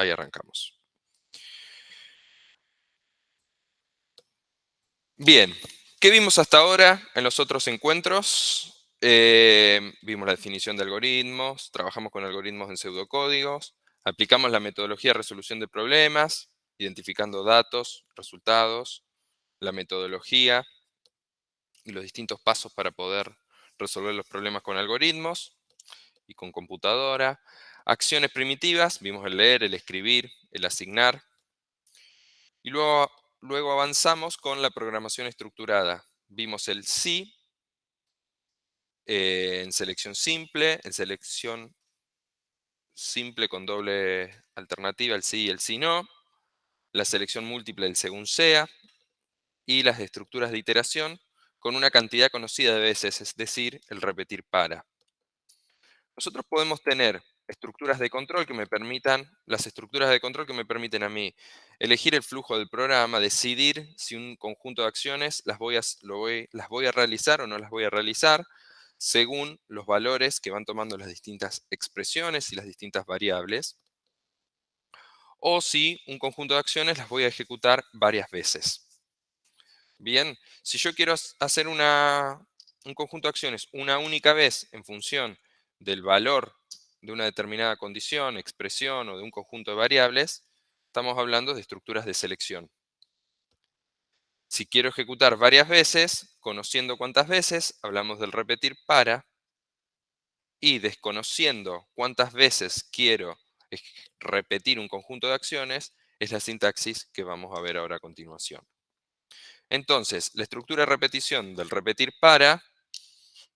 ahí arrancamos. Bien, ¿qué vimos hasta ahora en los otros encuentros? Vimos la definición de algoritmos, trabajamos con algoritmos en pseudocódigos, aplicamos la metodología de resolución de problemas, identificando datos, resultados, la metodología y los distintos pasos para poder resolver los problemas con algoritmos y con computadora. Acciones primitivas, vimos el leer, el escribir, el asignar. Y luego avanzamos con la programación estructurada. Vimos el sí en selección simple con doble alternativa, el sí y el sí no, la selección múltiple, el según sea, y las estructuras de iteración con una cantidad conocida de veces, es decir, el repetir para. Nosotros podemos tener estructuras de control que me permitan, las estructuras de control que me permiten a mí elegir el flujo del programa, decidir si un conjunto de acciones las voy a realizar o no las voy a realizar, según los valores que van tomando las distintas expresiones y las distintas variables, o si un conjunto de acciones las voy a ejecutar varias veces. Bien, si yo quiero hacer un conjunto de acciones una única vez en función del valor de una determinada condición, expresión o de un conjunto de variables, estamos hablando de estructuras de selección. Si quiero ejecutar varias veces, conociendo cuántas veces, hablamos del repetir para, y desconociendo cuántas veces quiero repetir un conjunto de acciones, es la sintaxis que vamos a ver ahora a continuación. Entonces, la estructura de repetición del repetir para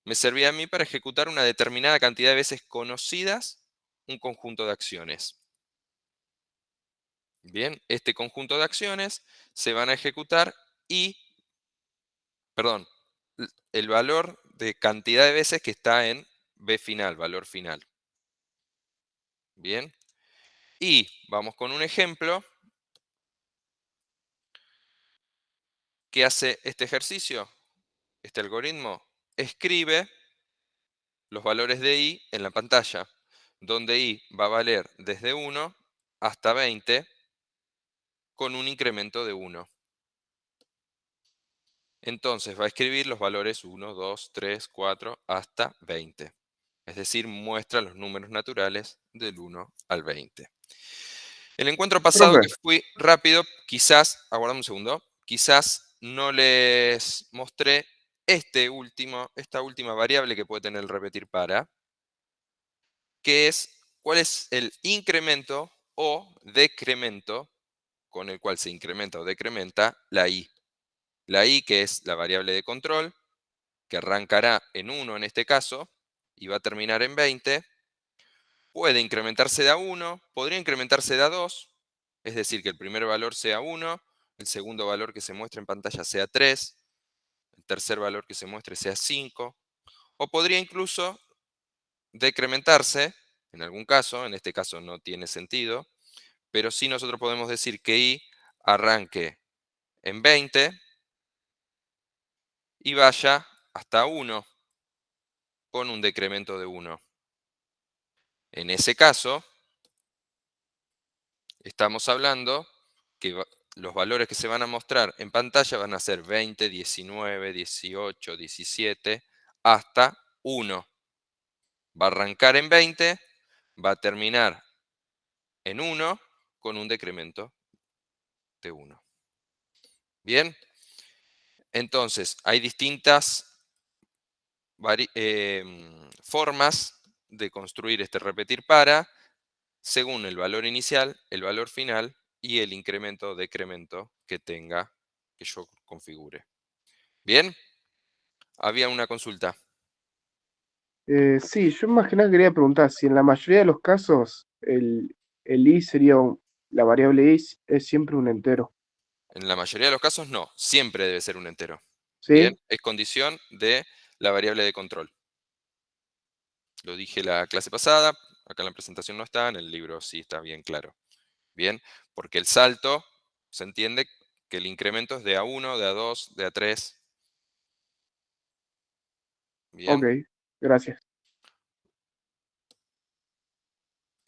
me servía a mí para ejecutar una determinada cantidad de veces conocidas un conjunto de acciones. Bien, este conjunto de acciones se van a ejecutar y, perdón, el valor de cantidad de veces que está en b final, valor final. Bien, y vamos con un ejemplo. ¿Qué hace este ejercicio? Este algoritmo escribe los valores de i en la pantalla, donde i va a valer desde 1 hasta 20 con un incremento de 1. Entonces va a escribir los valores 1, 2, 3, 4 hasta 20. Es decir, muestra los números naturales del 1 al 20. El encuentro pasado que Profe, fui rápido, quizás, aguardame un segundo, quizás no les mostré esta última variable que puede tener el repetir para, que es cuál es el incremento o decremento con el cual se incrementa o decrementa la i. La i, que es la variable de control, que arrancará en 1 en este caso, y va a terminar en 20, puede incrementarse de a 1, podría incrementarse de a 2, es decir, que el primer valor sea 1, el segundo valor que se muestre en pantalla sea 3, el tercer valor que se muestre sea 5, o podría incluso decrementarse, en algún caso, en este caso no tiene sentido, pero sí nosotros podemos decir que i arranque en 20 y vaya hasta 1 con un decremento de 1. En ese caso, estamos hablando que los valores que se van a mostrar en pantalla van a ser 20, 19, 18, 17, hasta 1. Va a arrancar en 20, va a terminar en 1 con un decremento de 1. Bien, entonces hay distintas formas de construir este repetir para según el valor inicial, el valor final y el incremento o decremento que tenga, que yo configure. Bien, había una consulta. sí, yo más que nada quería preguntar si en la mayoría de los casos el i sería la variable i es siempre un entero, En la mayoría de los casos no, siempre debe ser un entero. Bien, ¿sí? es condición de la variable de control. Lo dije la clase pasada, acá en la presentación no está, en el libro sí está bien claro. Bien, porque el salto se entiende que el incremento es de a1, de a2, de a3. Ok, Bien, gracias.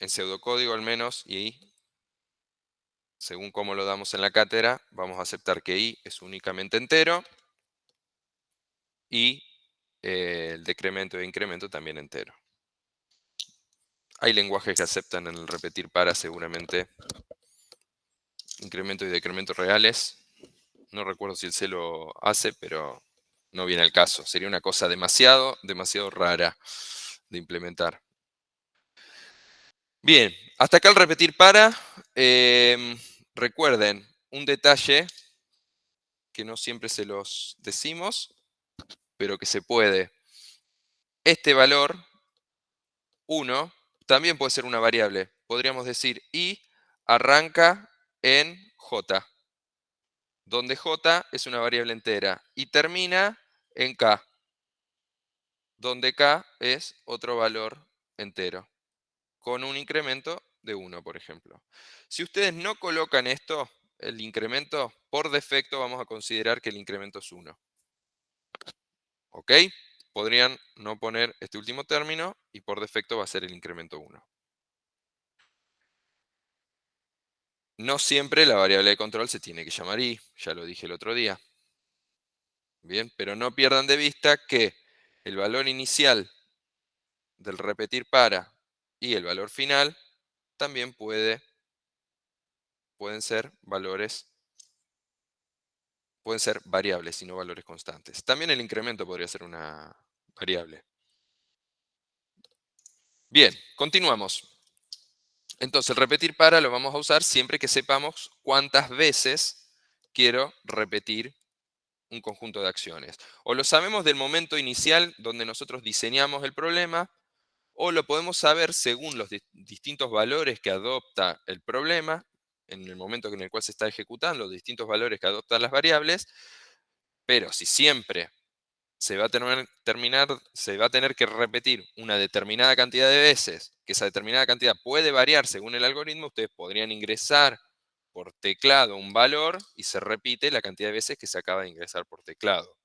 en pseudocódigo al menos, y según cómo lo damos en la cátedra, vamos a aceptar que i es únicamente entero y el decremento e incremento también entero. Hay lenguajes que aceptan en el repetir para seguramente incremento y decremento reales. No recuerdo si el C lo hace, pero no viene al caso. Sería una cosa demasiado rara de implementar. Bien, hasta acá el repetir para. Recuerden, un detalle que no siempre se los decimos, pero que se puede. Este valor, 1, también puede ser una variable. Podríamos decir i arranca en j, donde j es una variable entera, y termina en k, donde k es otro valor entero, con un incremento de 1, por ejemplo. Si ustedes no colocan esto, el incremento, por defecto vamos a considerar que el incremento es 1. ¿Ok? Podrían no poner este último término y por defecto va a ser el incremento 1. No siempre la variable de control se tiene que llamar i, ya lo dije el otro día. Bien, pero no pierdan de vista que el valor inicial del repetir para y el valor final también pueden ser pueden ser variables y no valores constantes. También el incremento podría ser una variable. Bien, continuamos. Entonces, el repetir para lo vamos a usar siempre que sepamos cuántas veces quiero repetir un conjunto de acciones. O lo sabemos del momento inicial donde nosotros diseñamos el problema, o lo podemos saber según los distintos valores que adopta el problema, en el momento en el cual se está ejecutando, los distintos valores que adoptan las variables, pero si siempre se va a tener que repetir una determinada cantidad de veces, que esa determinada cantidad puede variar según el algoritmo, ustedes podrían ingresar por teclado un valor y se repite la cantidad de veces que se acaba de ingresar por teclado.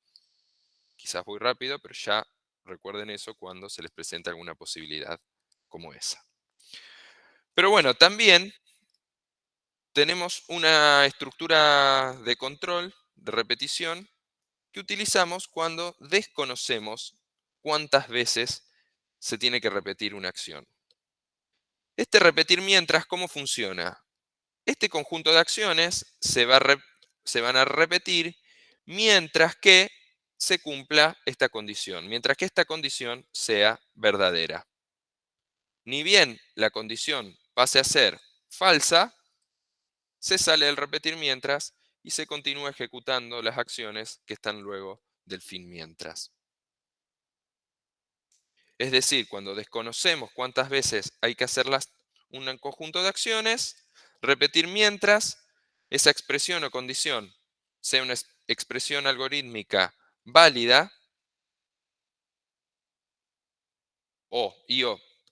Quizás voy rápido, pero ya recuerden eso cuando se les presente alguna posibilidad como esa. Pero bueno, también tenemos una estructura de control, de repetición, que utilizamos cuando desconocemos cuántas veces se tiene que repetir una acción. Este repetir mientras, ¿cómo funciona? Este conjunto de acciones se van a repetir mientras que se cumpla esta condición, mientras que esta condición sea verdadera. Ni bien la condición pase a ser falsa, se sale del repetir mientras y se continúa ejecutando las acciones que están luego del fin mientras. Es decir, cuando desconocemos cuántas veces hay que hacer un conjunto de acciones, repetir mientras esa expresión o condición sea una expresión algorítmica válida o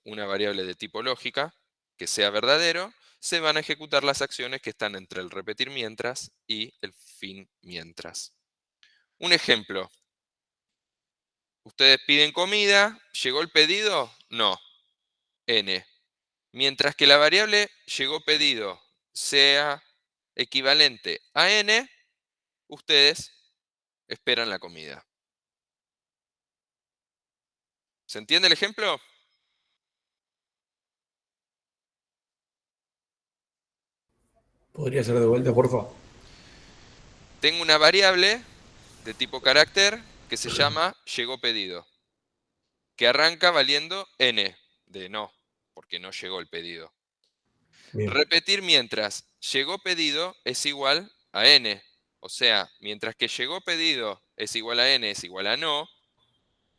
una variable de tipo lógica que sea verdadero, se van a ejecutar las acciones que están entre el repetir mientras y el fin mientras. Un ejemplo. Ustedes piden comida, ¿llegó el pedido? No, n. Mientras que la variable llegó pedido sea equivalente a n, ustedes esperan la comida. ¿Se entiende el ejemplo? ¿Podría ser de vuelta, por favor? Tengo una variable de tipo carácter que se llama llegó pedido, que arranca valiendo n de no, porque no llegó el pedido. Bien, Repetir mientras llegó pedido es igual a n. O sea, mientras que llegó pedido es igual a n es igual a no,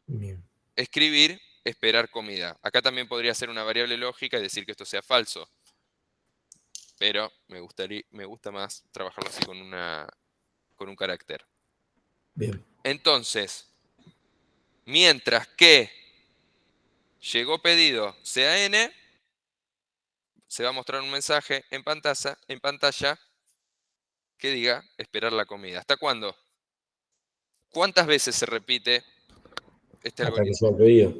bien, escribir esperar comida. Acá también podría ser una variable lógica y decir que esto sea falso. Pero me gusta más trabajarlo así con un carácter. bien, Entonces, mientras que llegó pedido sea n, se va a mostrar un mensaje en pantalla que diga esperar la comida. ¿Hasta cuándo? ¿Cuántas veces se repite este hasta que algoritmo? sea pedido.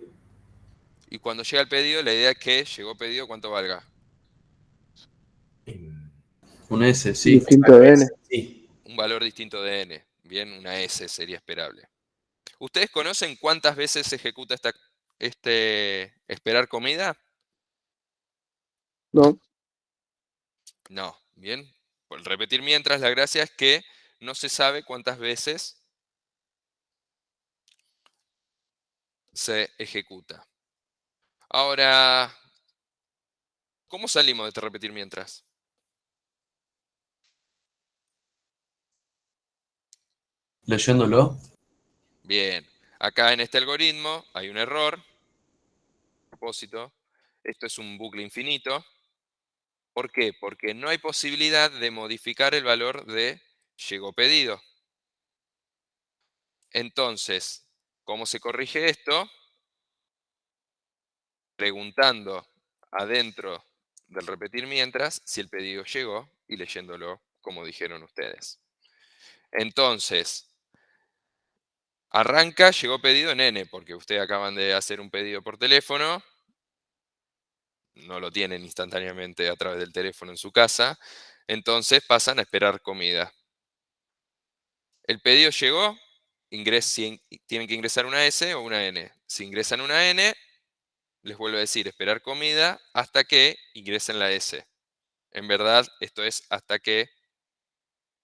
Y cuando llega el pedido, la idea es que llegó pedido, ¿cuánto valga? Em, Una S, sí. Distinto de n. Sí. Un valor distinto de n. Bien, una s sería esperable. ¿Ustedes conocen cuántas veces se ejecuta este esperar comida? ¿No? No. Bien. Por repetir mientras, la gracia es que no se sabe cuántas veces se ejecuta. Ahora, ¿cómo salimos de este repetir mientras? Leyéndolo. Bien. Acá en este algoritmo hay un error. A propósito, esto es un bucle infinito. ¿Por qué? Porque no hay posibilidad de modificar el valor de llegó pedido. Entonces, ¿cómo se corrige esto? Preguntando adentro del repetir mientras si el pedido llegó y leyéndolo como dijeron ustedes. Entonces, arranca, llegó pedido en N, porque ustedes acaban de hacer un pedido por teléfono, no lo tienen instantáneamente a través del teléfono en su casa, entonces pasan a esperar comida. El pedido llegó, tienen que ingresar una S o una N. Si ingresan una N, les vuelvo a decir, esperar comida hasta que ingresen la S. En verdad, esto es hasta que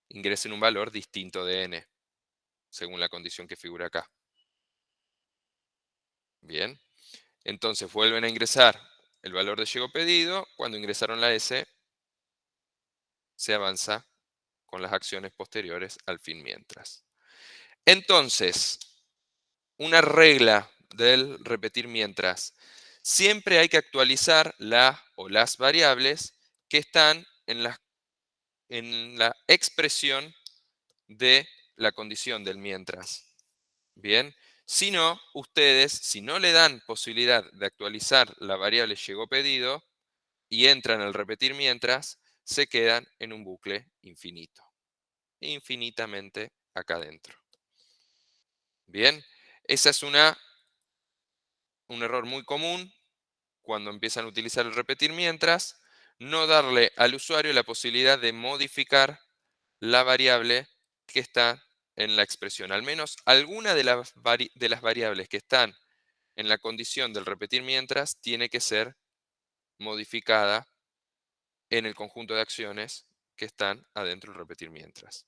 ingresen un valor distinto de N, según la condición que figura acá. Bien, entonces vuelven a ingresar el valor de llegó pedido. Cuando ingresaron la S, se avanza con las acciones posteriores al fin mientras. Entonces, una regla del repetir mientras. Siempre hay que actualizar la o las variables que están en la expresión de la condición del mientras. Bien, si no, ustedes, si no le dan posibilidad de actualizar la variable llegó pedido y entran al repetir mientras, se quedan en un bucle infinito. Infinitamente acá adentro. Bien, esa es un error muy común cuando empiezan a utilizar el repetir mientras, no darle al usuario la posibilidad de modificar la variable que está en la expresión. Al menos alguna de las variables que están en la condición del repetir mientras tiene que ser modificada en el conjunto de acciones que están adentro del repetir mientras.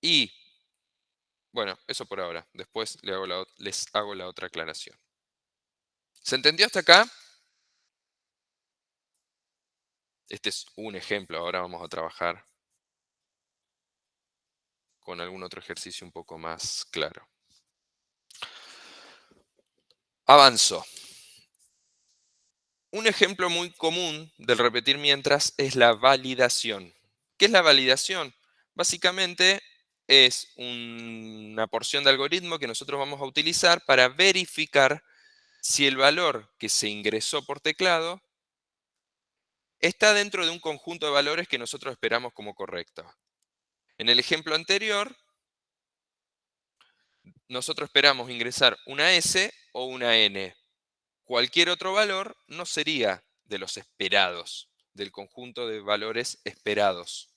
Y, bueno, eso por ahora. Después les hago la otra aclaración. ¿Se entendió hasta acá? Este es un ejemplo. Ahora vamos a trabajar con algún otro ejercicio un poco más claro. Avanzo. Un ejemplo muy común del repetir mientras es la validación. ¿Qué es la validación? Básicamente es una porción de algoritmo que nosotros vamos a utilizar para verificar si el valor que se ingresó por teclado está dentro de un conjunto de valores que nosotros esperamos como correcto. En el ejemplo anterior, nosotros esperamos ingresar una S o una N. Cualquier otro valor no sería de los esperados, del conjunto de valores esperados.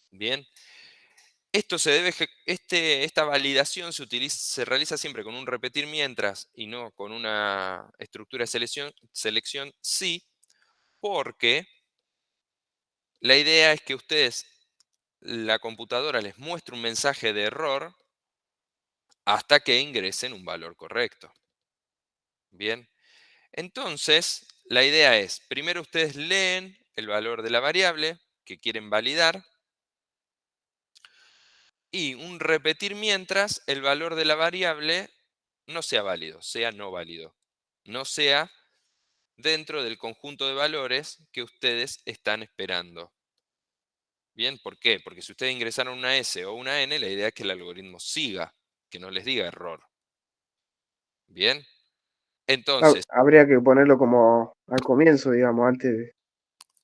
Bien, esta validación se realiza siempre con un repetir mientras y no con una estructura de selección sí, porque la idea es que la computadora les muestre un mensaje de error hasta que ingresen un valor correcto. Bien, entonces la idea es, primero ustedes leen el valor de la variable que quieren validar y un repetir mientras el valor de la variable no sea válido, sea no válido, no sea dentro del conjunto de valores que ustedes están esperando. Bien, ¿por qué? Porque si ustedes ingresaron una S o una N, la idea es que el algoritmo siga, que no les diga error. Bien, entonces, Habría que ponerlo como al comienzo, digamos, antes de...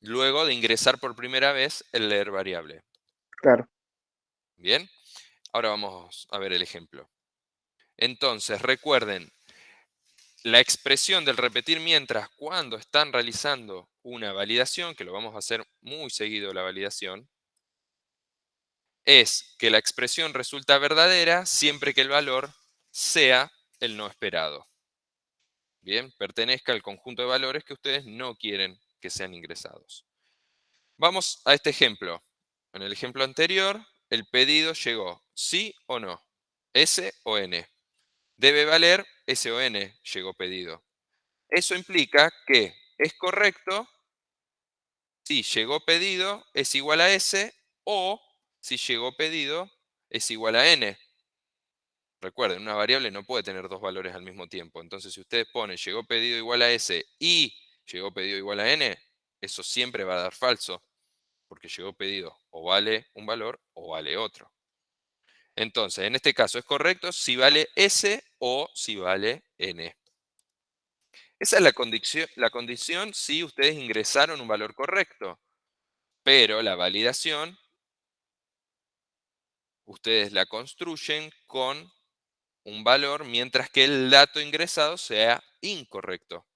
luego de ingresar por primera vez el leer variable. Claro. Bien, ahora vamos a ver el ejemplo. Entonces, recuerden, la expresión del repetir mientras cuando están realizando una validación, que lo vamos a hacer muy seguido la validación, es que la expresión resulta verdadera siempre que el valor sea el no esperado. Bien, pertenezca al conjunto de valores que ustedes no quieren que sean ingresados. Vamos a este ejemplo. En el ejemplo anterior, el pedido llegó, ¿sí o no? S o N. Debe valer S o N, llegó pedido. Eso implica que es correcto si llegó pedido es igual a S o si llegó pedido es igual a N. Recuerden, una variable no puede tener dos valores al mismo tiempo. Entonces, si ustedes ponen llegó pedido igual a S y llegó pedido igual a N, eso siempre va a dar falso, porque llegó pedido o vale un valor o vale otro. Entonces, en este caso es correcto si vale S o si vale N. Esa es la condición si ustedes ingresaron un valor correcto. Pero la validación, ustedes la construyen con un valor mientras que el dato ingresado sea incorrecto.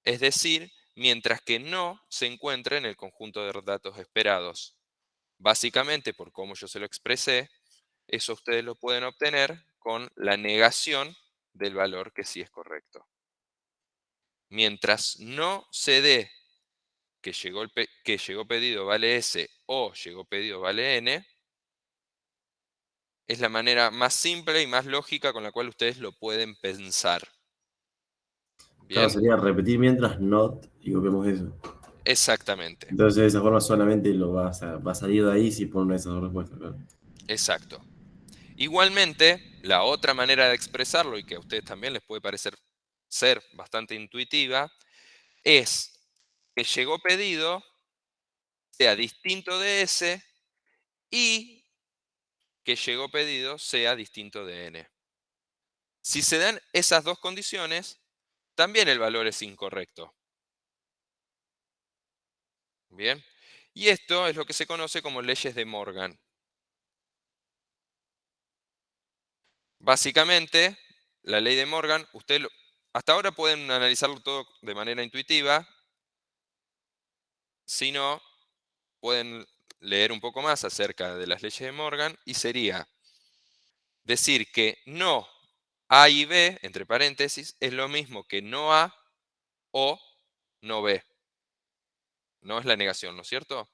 Es decir, mientras que no se encuentre en el conjunto de datos esperados. Básicamente, por cómo yo se lo expresé, eso ustedes lo pueden obtener con la negación del valor que sí es correcto. Mientras no se dé que llegó pedido vale S o llegó pedido vale N, es la manera más simple y más lógica con la cual ustedes lo pueden pensar. Claro, ¿Bien? sería repetir mientras not y copiamos eso. Exactamente, Entonces de esa forma solamente va a salir de ahí si ponen una de esas dos respuestas. Claro. exacto. Igualmente, la otra manera de expresarlo, y que a ustedes también les puede parecer ser bastante intuitiva, es que llegó pedido sea distinto de S y que llegó pedido sea distinto de N. Si se dan esas dos condiciones, también el valor es incorrecto. Bien. Y esto es lo que se conoce como leyes de Morgan. Básicamente, la ley de Morgan, hasta ahora pueden analizarlo todo de manera intuitiva. Si no, pueden leer un poco más acerca de las leyes de Morgan y sería decir que no A y B, entre paréntesis, es lo mismo que no A o no B. No es la negación, ¿no es cierto?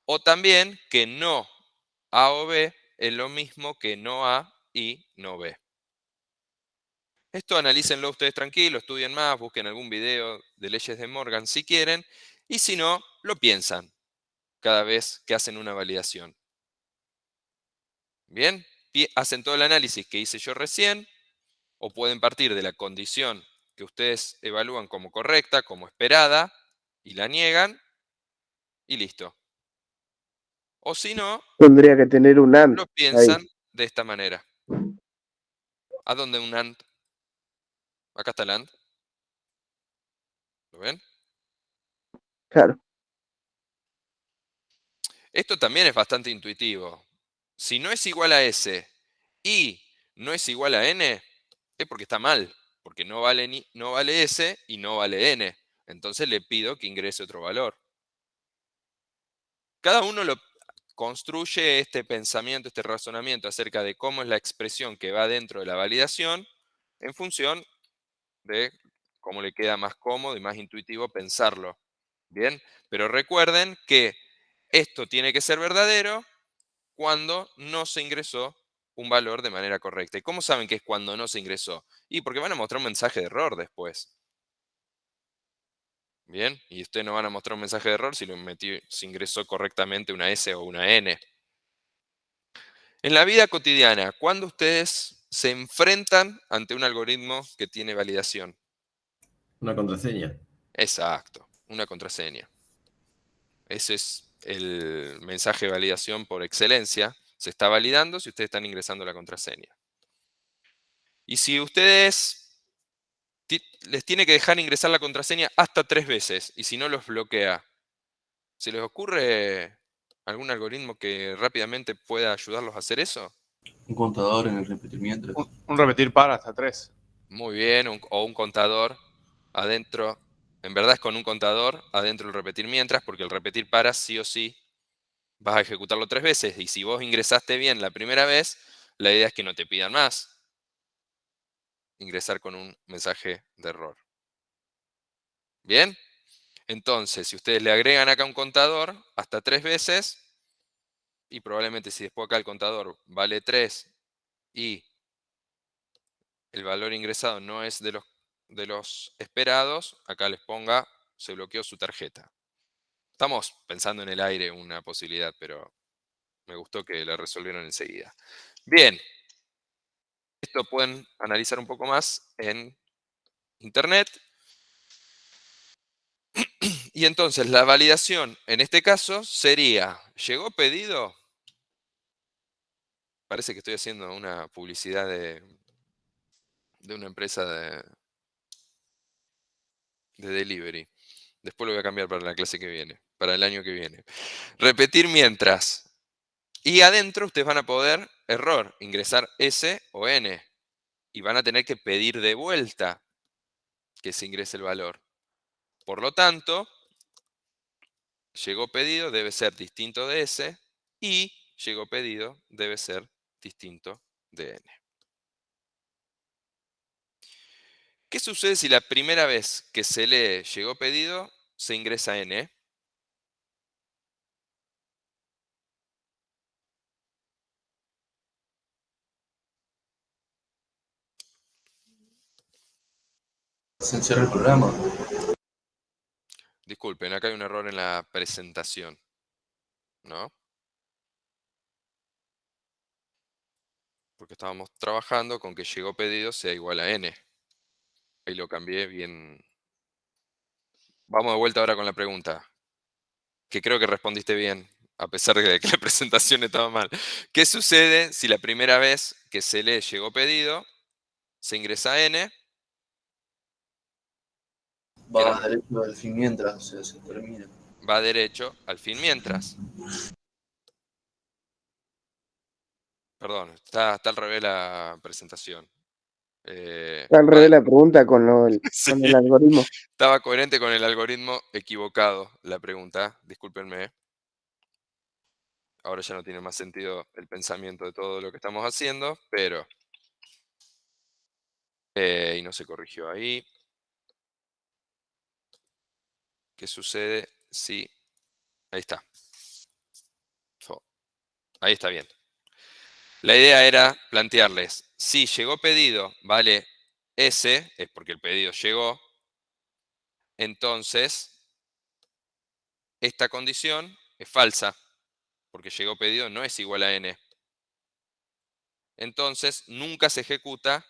O también que no A o B es lo mismo que no A y no B. Esto analícenlo ustedes tranquilos, estudien más, busquen algún video de leyes de Morgan si quieren, y si no, lo piensan cada vez que hacen una validación. Bien, hacen todo el análisis que hice yo recién, o pueden partir de la condición que ustedes evalúan como correcta, como esperada, y la niegan, y listo. O si no, Tendría que tener un AND lo ahí. piensan de esta manera. ¿A dónde un AND? Acá está el AND. ¿Lo ven? Claro. Esto también es bastante intuitivo. Si no es igual a S y no es igual a N, es porque está mal. Porque no vale S y no vale N. Entonces le pido que ingrese otro valor. Cada uno lo construye este pensamiento, este razonamiento acerca de cómo es la expresión que va dentro de la validación en función de cómo le queda más cómodo y más intuitivo pensarlo. Bien, pero recuerden que esto tiene que ser verdadero cuando no se ingresó un valor de manera correcta. ¿Y cómo saben que es cuando no se ingresó? Y porque van a mostrar un mensaje de error después. Bien, y ustedes no van a mostrar un mensaje de error si ingresó correctamente una S o una N. En la vida cotidiana, ¿cuándo ustedes se enfrentan ante un algoritmo que tiene validación? Una contraseña. Exacto, una contraseña. Ese es el mensaje de validación por excelencia. Se está validando si ustedes están ingresando la contraseña. Y si ustedes les tiene que dejar ingresar la contraseña hasta 3 veces, y si no los bloquea, ¿se les ocurre algún algoritmo que rápidamente pueda ayudarlos a hacer eso? Un contador en el repetir mientras. Un repetir para hasta 3. Muy bien, o un contador adentro En verdad es con un contador adentro del repetir mientras, porque el repetir para sí o sí vas a ejecutarlo 3 veces. Y si vos ingresaste bien la primera vez, la idea es que no te pidan más ingresar con un mensaje de error. ¿Bien? Entonces, si ustedes le agregan acá un contador hasta 3 veces, y probablemente si después acá el contador vale 3 y el valor ingresado no es de los esperados, acá les ponga, se bloqueó su tarjeta. Estamos pensando en el aire una posibilidad, pero me gustó que la resolvieron enseguida. Bien, esto pueden analizar un poco más en internet. Y entonces la validación en este caso sería, ¿llegó pedido? Parece que estoy haciendo una publicidad de una empresa de delivery. Después lo voy a cambiar para la clase que viene, para el año que viene. Repetir mientras. Y adentro ustedes van a poder, error, ingresar S o N. Y van a tener que pedir de vuelta que se ingrese el valor. Por lo tanto, llegó pedido debe ser distinto de S y llegó pedido debe ser distinto de N. ¿Qué sucede si la primera vez que se lee llegó pedido se ingresa N? Se encierra el programa. Disculpen, acá hay un error en la presentación, ¿no? Porque estábamos trabajando con que llegó pedido sea igual a N. Ahí lo cambié bien. Vamos de vuelta ahora con la pregunta, que creo que respondiste bien, a pesar de que la presentación estaba mal. ¿Qué sucede si la primera vez que se lee llegó pedido, se ingresa N? Va derecho al fin mientras se termina. Va derecho al fin mientras. Perdón, está al revés la presentación. Al revés la pregunta con Sí, con el algoritmo. estaba coherente con el algoritmo equivocado la pregunta, discúlpenme. Ahora ya no tiene más sentido el pensamiento de todo lo que estamos haciendo, pero... y no se corrigió ahí. ¿Qué sucede si... Ahí está. Ahí está bien. La idea era plantearles, si llegó pedido vale S, es porque el pedido llegó, entonces esta condición es falsa, porque llegó pedido no es igual a N. Entonces nunca se ejecuta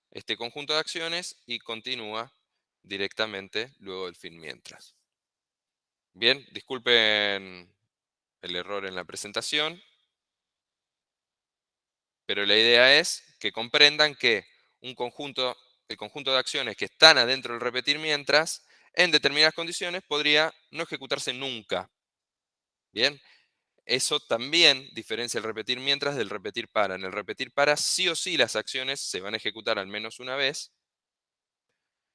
este conjunto de acciones y continúa directamente luego del fin mientras. Bien, disculpen el error en la presentación, pero la idea es que comprendan que el conjunto de acciones que están adentro del repetir mientras, en determinadas condiciones podría no ejecutarse nunca. Bien, eso también diferencia el repetir mientras del repetir para. En el repetir para sí o sí las acciones se van a ejecutar al menos una vez,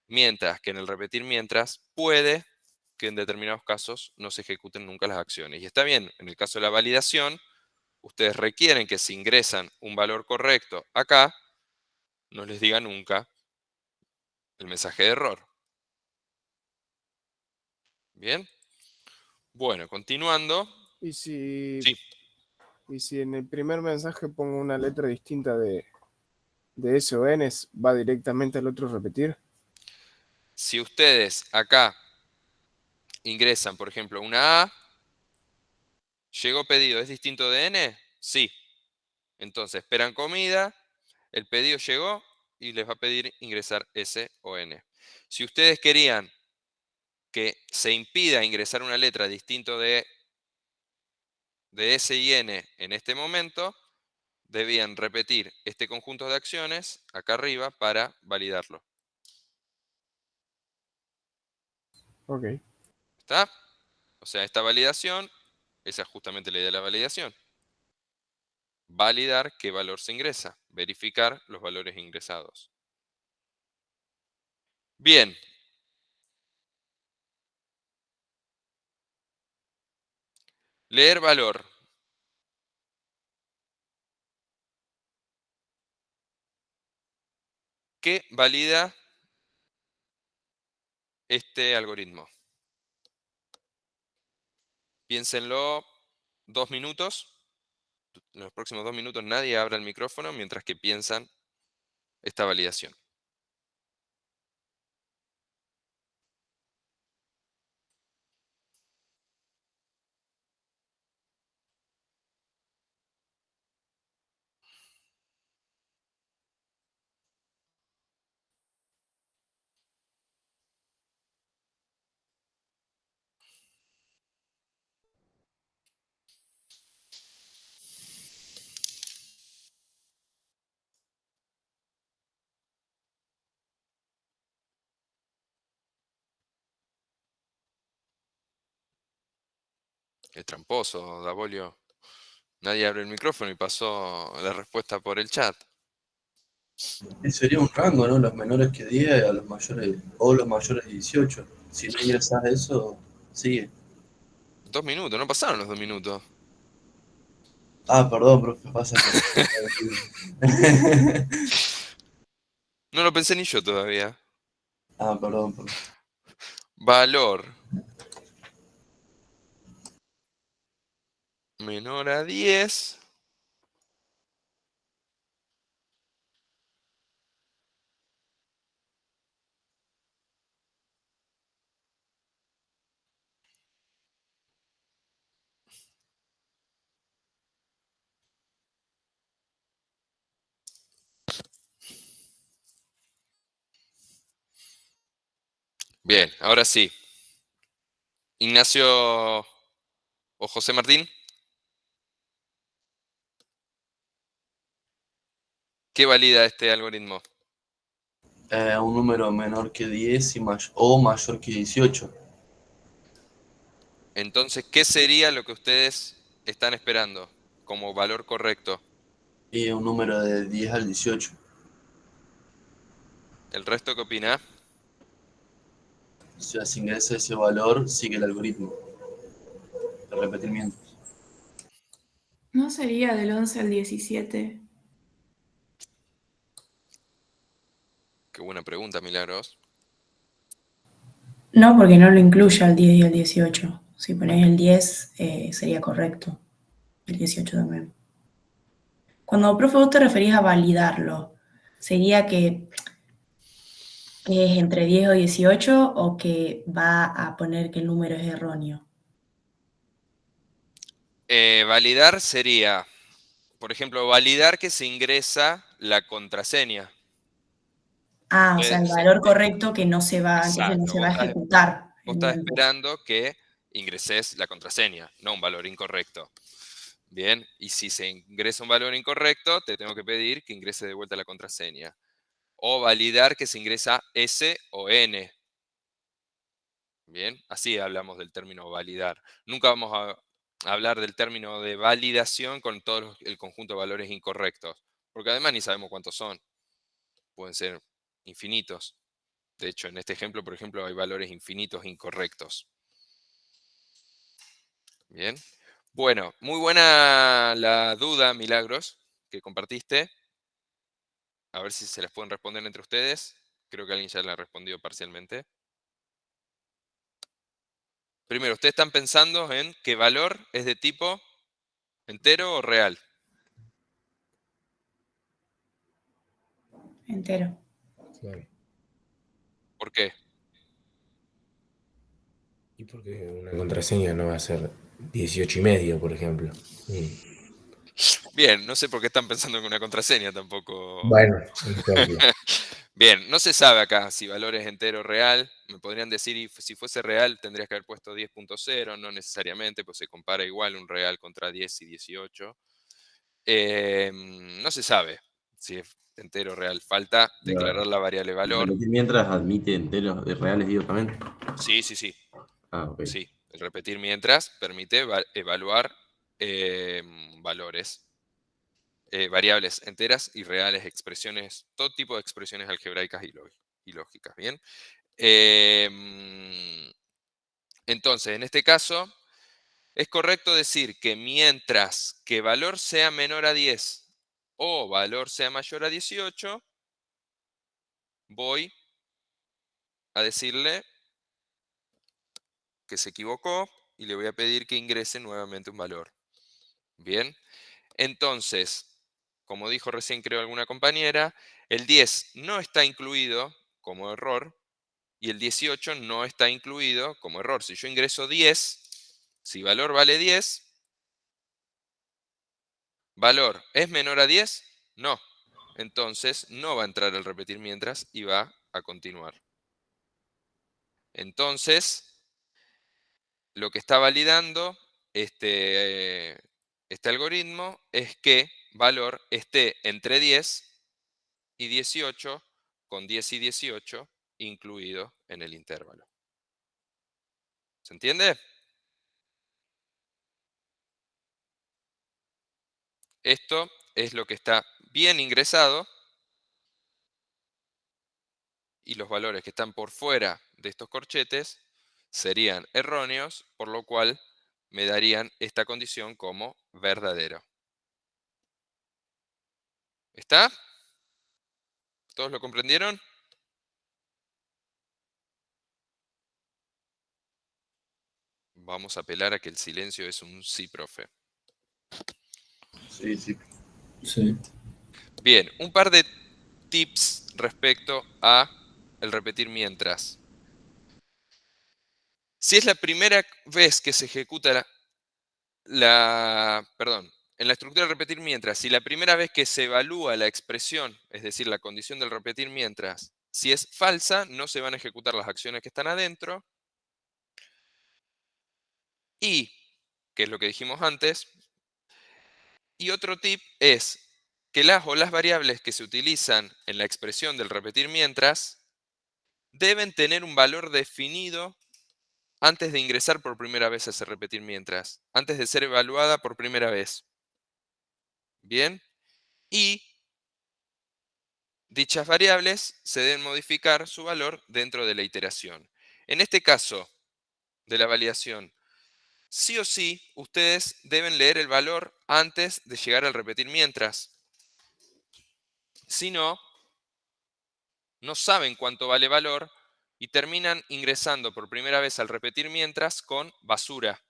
mientras que en el repetir mientras puede que en determinados casos no se ejecuten nunca las acciones. Y está bien, en el caso de la validación, ustedes requieren que si ingresan un valor correcto acá, no les diga nunca el mensaje de error. Bien. Bueno, continuando. ¿Y si, Sí. y si en el primer mensaje pongo una letra distinta de S o N, va directamente al otro repetir? Si ustedes acá ingresan, por ejemplo, una A, ¿llegó pedido? ¿Es distinto de N? Sí. Entonces esperan comida, el pedido llegó y les va a pedir ingresar S o N. Si ustedes querían que se impida ingresar una letra distinto de S y N en este momento, debían repetir este conjunto de acciones acá arriba para validarlo. Ok. ¿Está? O sea, esta validación, esa es justamente la idea de la validación. Validar qué valor se ingresa, verificar los valores ingresados. Bien. Leer valor. ¿Qué valida este algoritmo? Piénsenlo 2 minutos. En los próximos 2 minutos nadie abra el micrófono mientras que piensan esta validación. Es tramposo, Davolio. Nadie abre el micrófono y pasó la respuesta por el chat. Y sería un rango, ¿no? Los menores que 10 a los mayores, o los mayores de 18. Si no ingresas a eso, sigue. 2 minutos, no pasaron los 2 minutos. Ah, perdón, profe, pasa que... No lo pensé ni yo todavía. Ah, perdón, profe. Valor menor a 10. Bien, ahora sí. Ignacio o José Martín. ¿Qué valida este algoritmo? Un número menor que 10 o mayor que 18. Entonces, ¿qué sería lo que ustedes están esperando como valor correcto? Y un número de 10 al 18. ¿El resto qué opina? O sea, si ingresa ese valor, sigue el algoritmo de repetimiento. ¿No sería del 11 al 17? Qué buena pregunta, Milagros. No, porque no lo incluye al 10 y al 18. Si pones el 10, sería correcto. El 18 también. Cuando, profe, vos te referís a validarlo, ¿sería que es entre 10 o 18 o que va a poner que el número es erróneo? Validar sería, por ejemplo, validar que se ingresa la contraseña. Ah, o sea, el valor correcto que no se va, entonces no Exacto, se va a ejecutar vos el estás número. esperando que ingreses la contraseña, no un valor incorrecto. Bien, y si se ingresa un valor incorrecto, te tengo que pedir que ingrese de vuelta la contraseña. O validar que se ingresa S o N. Bien, así hablamos del término validar. Nunca vamos a hablar del término de validación con todo el conjunto de valores incorrectos, porque además ni sabemos cuántos son. Pueden ser infinitos. De hecho, en este ejemplo, por ejemplo, hay valores infinitos incorrectos. Bien. Bueno, muy buena la duda, Milagros, que compartiste. A ver si se las pueden responder entre ustedes. Creo que alguien ya la ha respondido parcialmente. Primero, ustedes están pensando en qué valor es de tipo entero o real. Entero. Claro. ¿Por qué? Y porque una contraseña no va a ser 18 y medio, por ejemplo. Bien, no sé por qué están pensando en una contraseña tampoco. Bueno, un ejemplo. Bien, no se sabe acá si valor es entero o real. Me podrían decir, y si fuese real, tendrías que haber puesto 10.0, no necesariamente, pues se compara igual un real contra 10 y 18. No se sabe si es entero o real. Falta declarar la variable valor. Repetir mientras admite enteros reales, digo, también. Sí, sí, sí. Ah, ok. Sí, el repetir mientras permite evaluar valores, variables enteras y reales, expresiones, todo tipo de expresiones algebraicas y lógicas. Bien. Entonces, en este caso, es correcto decir que mientras que valor sea menor a 10 o valor sea mayor a 18, voy a decirle que se equivocó y le voy a pedir que ingrese nuevamente un valor. Bien, entonces, como dijo recién creo alguna compañera, el 10 no está incluido como error y el 18 no está incluido como error. Si yo ingreso 10, si valor vale 10, valor es menor a 10, no. Entonces no va a entrar el repetir mientras y va a continuar. Entonces, lo que está validando este algoritmo es que valor esté entre 10 y 18, con 10 y 18 incluido en el intervalo. ¿Se entiende? Esto es lo que está bien ingresado y los valores que están por fuera de estos corchetes serían erróneos, por lo cual me darían esta condición como verdadero. ¿Está? ¿Todos lo comprendieron? Vamos a apelar a que el silencio es un sí, profe. Sí, sí. Sí. Bien, un par de tips respecto a el repetir mientras. Si es la primera vez que se ejecuta en la estructura de repetir mientras, si la primera vez que se evalúa la expresión, es decir, la condición del repetir mientras, si es falsa, no se van a ejecutar las acciones que están adentro. Y, que es lo que dijimos antes, y otro tip es que las variables que se utilizan en la expresión del repetir mientras deben tener un valor definido antes de ingresar por primera vez a ese repetir mientras, antes de ser evaluada por primera vez. Bien, y dichas variables se deben modificar su valor dentro de la iteración. En este caso de la validación, sí o sí, ustedes deben leer el valor antes de llegar al repetir mientras. Si no, no saben cuánto vale valor y terminan ingresando por primera vez al repetir mientras con basura.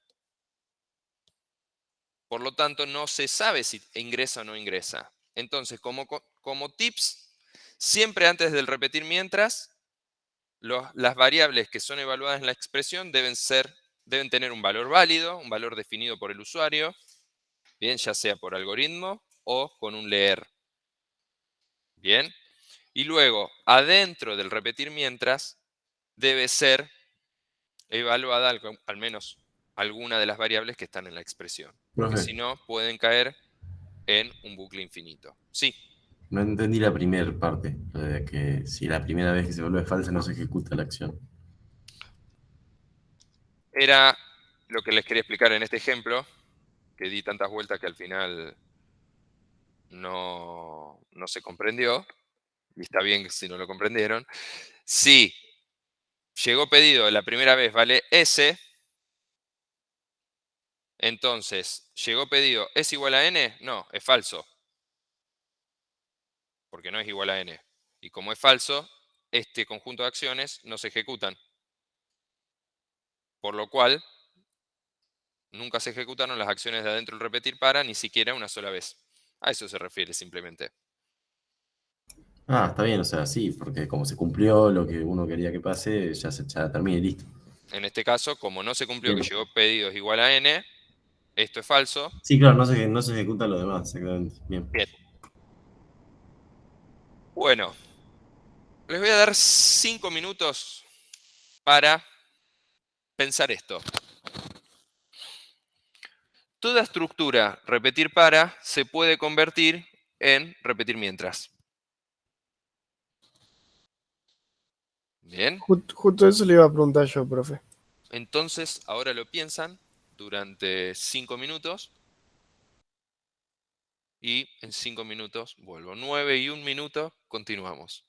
Por lo tanto, no se sabe si ingresa o no ingresa. Entonces, como tips, siempre antes del repetir mientras, las variables que son evaluadas en la expresión deben tener un valor válido, un valor definido por el usuario, bien, ya sea por algoritmo o con un leer. Bien. Y luego, adentro del repetir mientras, debe ser evaluada al menos alguna de las variables que están en la expresión. Porque Profe, si no, pueden caer en un bucle infinito. Sí, no entendí la primera parte, lo de que si la primera vez que se vuelve falsa no se ejecuta la acción. era lo que les quería explicar en este ejemplo, que di tantas vueltas que al final no se comprendió, y está bien si no lo comprendieron. Si llegó pedido la primera vez vale S, entonces, ¿llegó pedido es igual a N? No, es falso. Porque no es igual a N. Y como es falso, este conjunto de acciones no se ejecutan. Por lo cual, nunca se ejecutaron las acciones de adentro del repetir para ni siquiera una sola vez. A eso se refiere simplemente. Ah, está bien, o sea, sí, porque como se cumplió lo que uno quería que pase, ya termina y listo. En este caso, como no se cumplió que Bien. llegó pedido es igual a N, esto es falso. Sí, claro, no se ejecuta lo demás, exactamente. Bien. Bien. Bueno, les voy a dar 5 minutos para pensar esto. Toda estructura repetir para se puede convertir en repetir mientras. Bien. Justo eso le iba a preguntar yo, profe. Entonces, ahora lo piensan durante 5 minutos. Y en 5 minutos vuelvo. 9 y 1 minuto, continuamos.